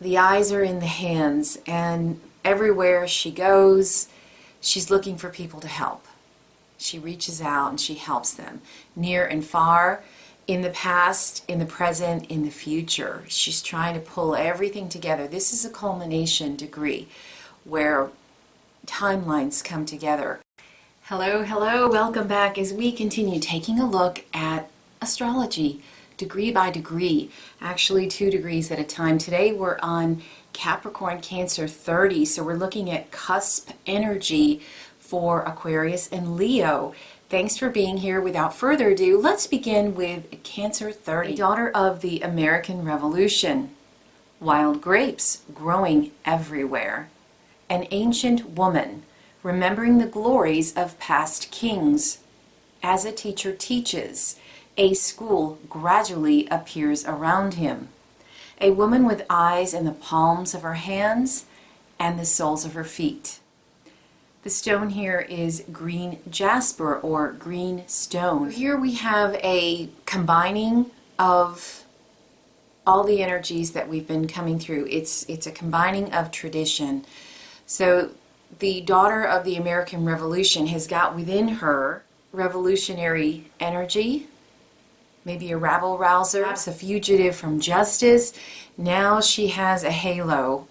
The eyes are in the hands, and everywhere she goes, she's looking for people to help. She reaches out and she helps them, near and far, in the past, in the present, in the future. She's trying to pull everything together. This is a culmination degree where timelines come together. Hello, hello, welcome back as we continue taking a look at astrology, degree by degree, actually 2 degrees at a time. Today we're on Capricorn, Cancer 30, so we're looking at cusp energy for Aquarius and Leo. Thanks for being here. Without further ado, let's begin with Cancer 30, daughter of the American Revolution. Wild grapes growing everywhere. An ancient woman, remembering the glories of past kings. As a teacher teaches, a school gradually appears around him. A woman with eyes in the palms of her hands and the soles of her feet. The stone here is green Jasper or Greenstone. Here we have a combining of all the energies that we've been coming through. It's a combining of tradition. So the daughter of the American Revolution has got within her revolutionary energy, maybe a rabble-rouser, perhaps a fugitive from justice. Now she has a halo.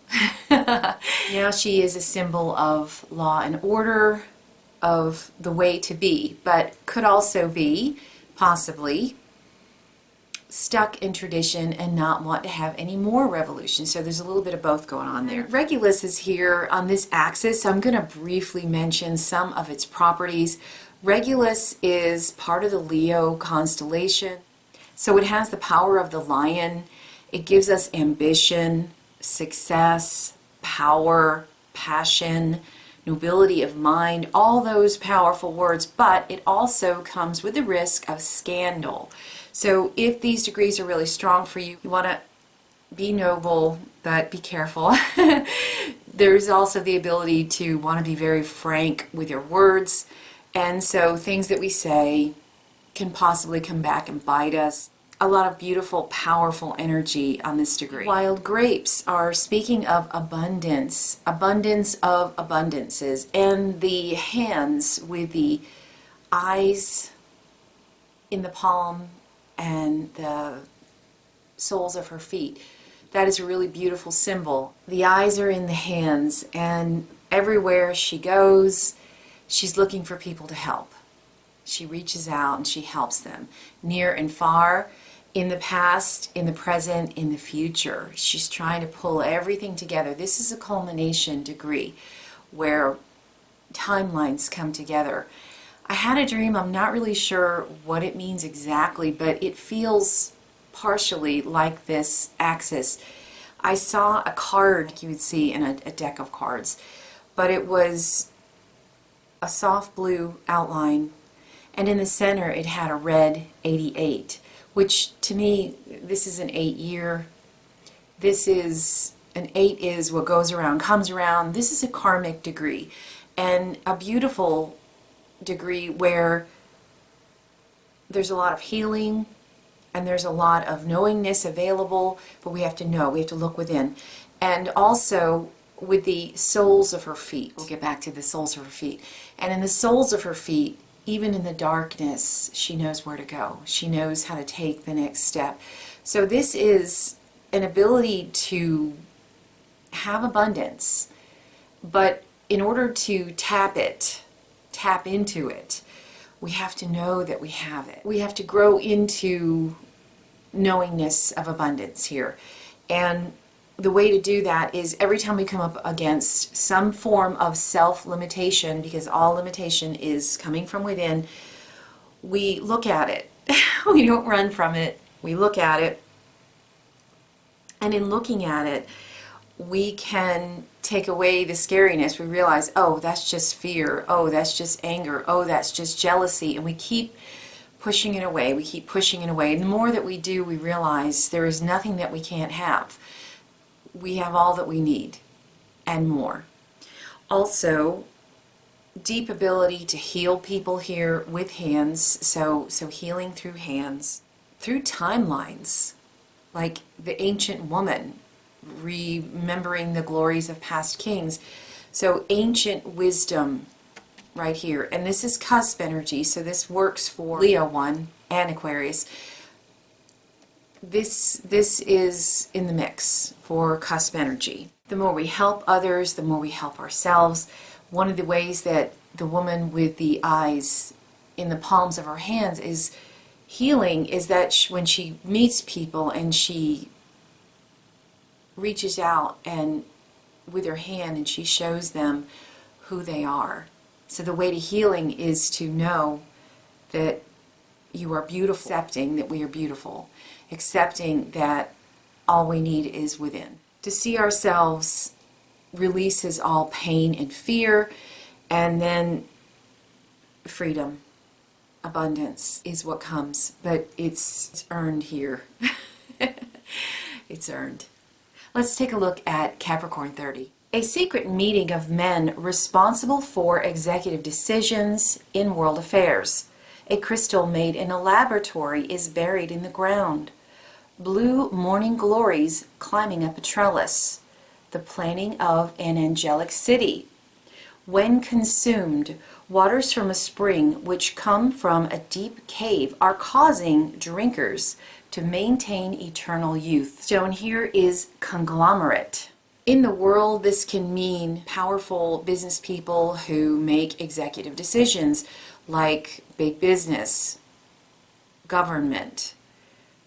Now she is a symbol of law and order, of the way to be, but could also be, possibly, stuck in tradition and not want to have any more revolution. So there's a little bit of both going on there. Regulus is here on this axis, so I'm going to briefly mention some of its properties. Regulus is part of the Leo constellation, so it has the power of the lion. It gives us ambition, success, power, passion, nobility of mind, all those powerful words, but it also comes with the risk of scandal. So if these degrees are really strong for you, you want to be noble, but be careful. There's also the ability to want to be very frank with your words, and so things that we say can possibly come back and bite us. A lot of beautiful, powerful energy on this degree. Wild grapes are speaking of abundance, abundance of abundances, and the hands with the eyes in the palm and the soles of her feet. That is a really beautiful symbol. The eyes are in the hands, and everywhere she goes, she's looking for people to help. She reaches out and she helps them, near and far, in the past, in the present, in the future. She's trying to pull everything together. This is a culmination degree where timelines come together. I had a dream, I'm not really sure what it means exactly, but it feels partially like this axis. I saw a card you would see in a deck of cards, but it was a soft blue outline, and in the center it had a red 88, which to me, this is an 8-year. This is, an 8 is what goes around, comes around. This is a karmic degree, and a beautiful degree where there's a lot of healing and there's a lot of knowingness available, but we have to know, we have to look within. And also with the soles of her feet. We'll get back to the soles of her feet. And in the soles of her feet, even in the darkness, she knows where to go. She knows how to take the next step. So this is an ability to have abundance, but in order to tap into it, we have to know that we have it. We have to grow into knowingness of abundance here. And the way to do that is every time we come up against some form of self-limitation, because all limitation is coming from within, we look at it. We don't run from it. We look at it. And in looking at it, we can take away the scariness. We realize, oh, that's just fear. Oh, that's just anger. Oh, that's just jealousy. And we keep pushing it away. We keep pushing it away. And the more that we do, we realize there is nothing that we can't have. We have all that we need and more. Also, deep ability to heal people here with hands, so healing through hands, through timelines, like the ancient woman remembering the glories of past kings. So ancient wisdom right here. And this is cusp energy, so this works for Leo 1 and Aquarius. This is in the mix for cusp energy. The more we help others, the more we help ourselves. One of the ways that the woman with the eyes in the palms of her hands is healing is that when she meets people and she reaches out and with her hand and she shows them who they are. So the way to healing is to know that you are beautiful, accepting that we are beautiful, accepting that all we need is within. To see ourselves releases all pain and fear, and then freedom, abundance is what comes, but it's earned here. It's earned. Let's take a look at Capricorn 30. A secret meeting of men responsible for executive decisions in world affairs. A crystal made in a laboratory is buried in the ground. Blue morning glories climbing up a trellis. The planning of an angelic city. When consumed, waters from a spring which come from a deep cave are causing drinkers to maintain eternal youth. Shown here is Conglomerate. In the world, this can mean powerful business people who make executive decisions, like big business, government,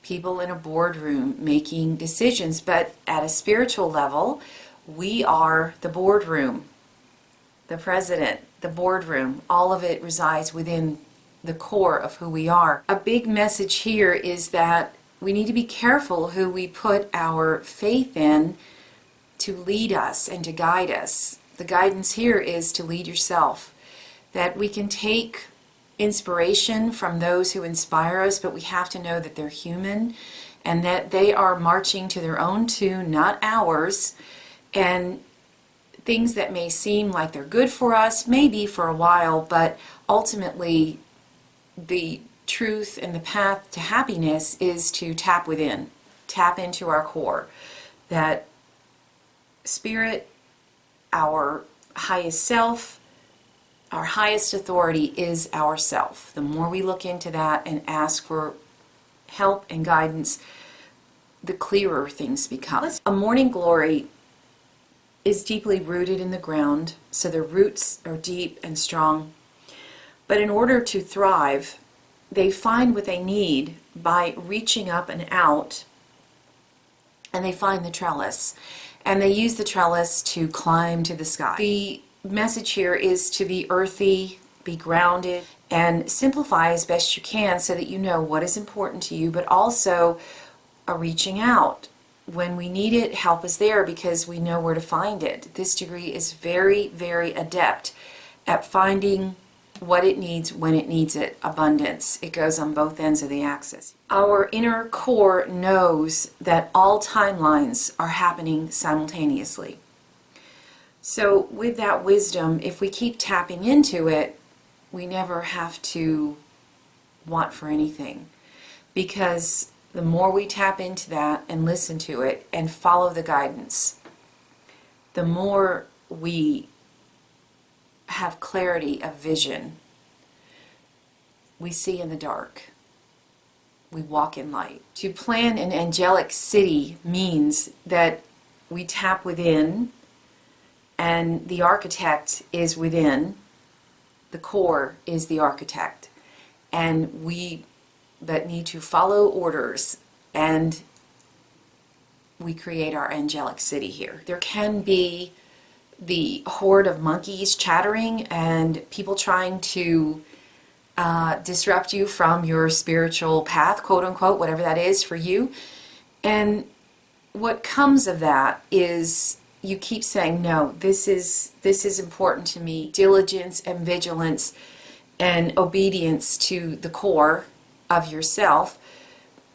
people in a boardroom making decisions. But at a spiritual level, we are the boardroom, the president, the boardroom. All of it resides within the core of who we are. A big message here is that we need to be careful who we put our faith in to lead us and to guide us. The guidance here is to lead yourself. That we can take inspiration from those who inspire us, but we have to know that they're human and that they are marching to their own tune, not ours. And things that may seem like they're good for us, maybe for a while, but ultimately the truth and the path to happiness is to tap within, tap into our core. That spirit, our highest self, our highest authority is ourself. The more we look into that and ask for help and guidance, the clearer things become. A morning glory is deeply rooted in the ground, so their roots are deep and strong. But in order to thrive, they find what they need by reaching up and out, and they find the trellis. And they use the trellis to climb to the sky. The message here is to be earthy, be grounded, and simplify as best you can so that you know what is important to you, but also a reaching out. When we need it, help is there because we know where to find it. This degree is very, very adept at finding what it needs when it needs it. Abundance. It goes on both ends of the axis. Our inner core knows that all timelines are happening simultaneously. So with that wisdom, if we keep tapping into it, we never have to want for anything, because the more we tap into that and listen to it and follow the guidance, the more we have clarity of vision. We see in the dark. We walk in light. To plan an angelic city means that we tap within, and the architect is within. The core is the architect. And we but need to follow orders, and we create our angelic city here. There can be the horde of monkeys chattering and people trying to disrupt you from your spiritual path, quote unquote, whatever that is for you. And what comes of that is you keep saying, no, this is important to me. Diligence and vigilance and obedience to the core of yourself.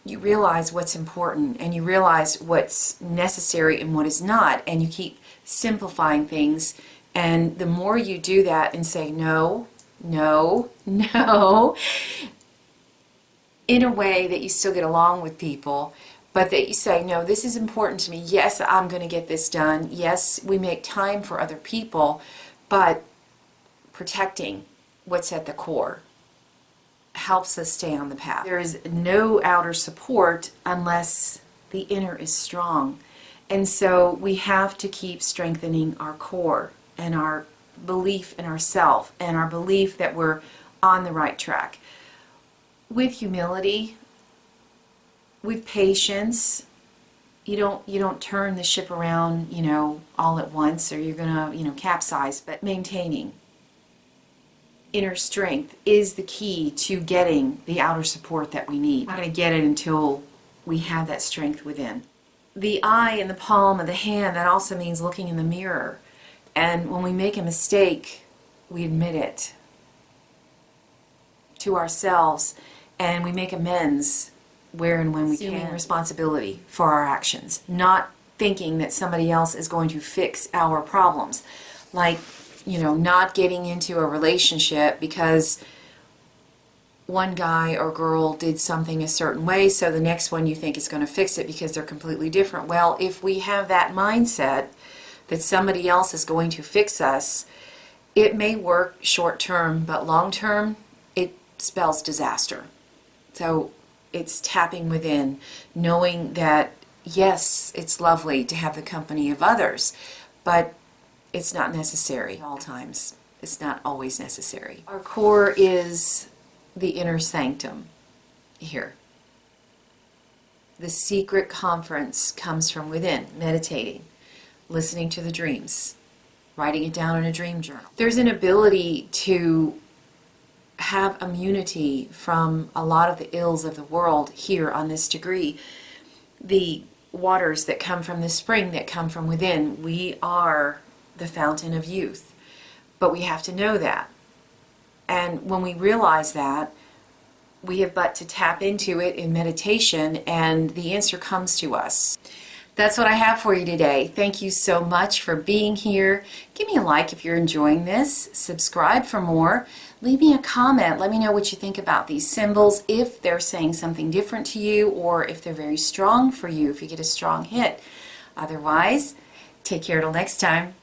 You realize what's important and you realize what's necessary and what is not, and you keep simplifying things. And the more you do that and say no, no, no, in a way that you still get along with people, but that you say, no, this is important to me. Yes, I'm going to get this done. Yes, we make time for other people, but protecting what's at the core helps us stay on the path. There is no outer support unless the inner is strong. And so we have to keep strengthening our core and our belief in ourselves and our belief that we're on the right track. With humility, with patience, you don't turn the ship around, all at once, or you're gonna, capsize, but maintaining inner strength is the key to getting the outer support that we need. We're not going to get it until we have that strength within. The eye in the palm of the hand, that also means looking in the mirror. And when we make a mistake, we admit it to ourselves and we make amends where and when we can. Assuming responsibility for our actions, not thinking that somebody else is going to fix our problems. Like, not getting into a relationship because one guy or girl did something a certain way, so the next one you think is going to fix it because they're completely different. Well, if we have that mindset that somebody else is going to fix us, it may work short term, but long term, it spells disaster. So it's tapping within, knowing that, yes, it's lovely to have the company of others, but it's not necessary at all times. It's not always necessary. Our core is the inner sanctum here. The secret conference comes from within, meditating, listening to the dreams, writing it down in a dream journal. There's an ability to have immunity from a lot of the ills of the world here on this degree. The waters that come from the spring that come from within, we are the fountain of youth. But we have to know that. And when we realize that, we have but to tap into it in meditation and the answer comes to us. That's what I have for you today. Thank you so much for being here. Give me a like if you're enjoying this. Subscribe for more. Leave me a comment. Let me know what you think about these symbols, if they're saying something different to you or if they're very strong for you, if you get a strong hit. Otherwise, take care till next time.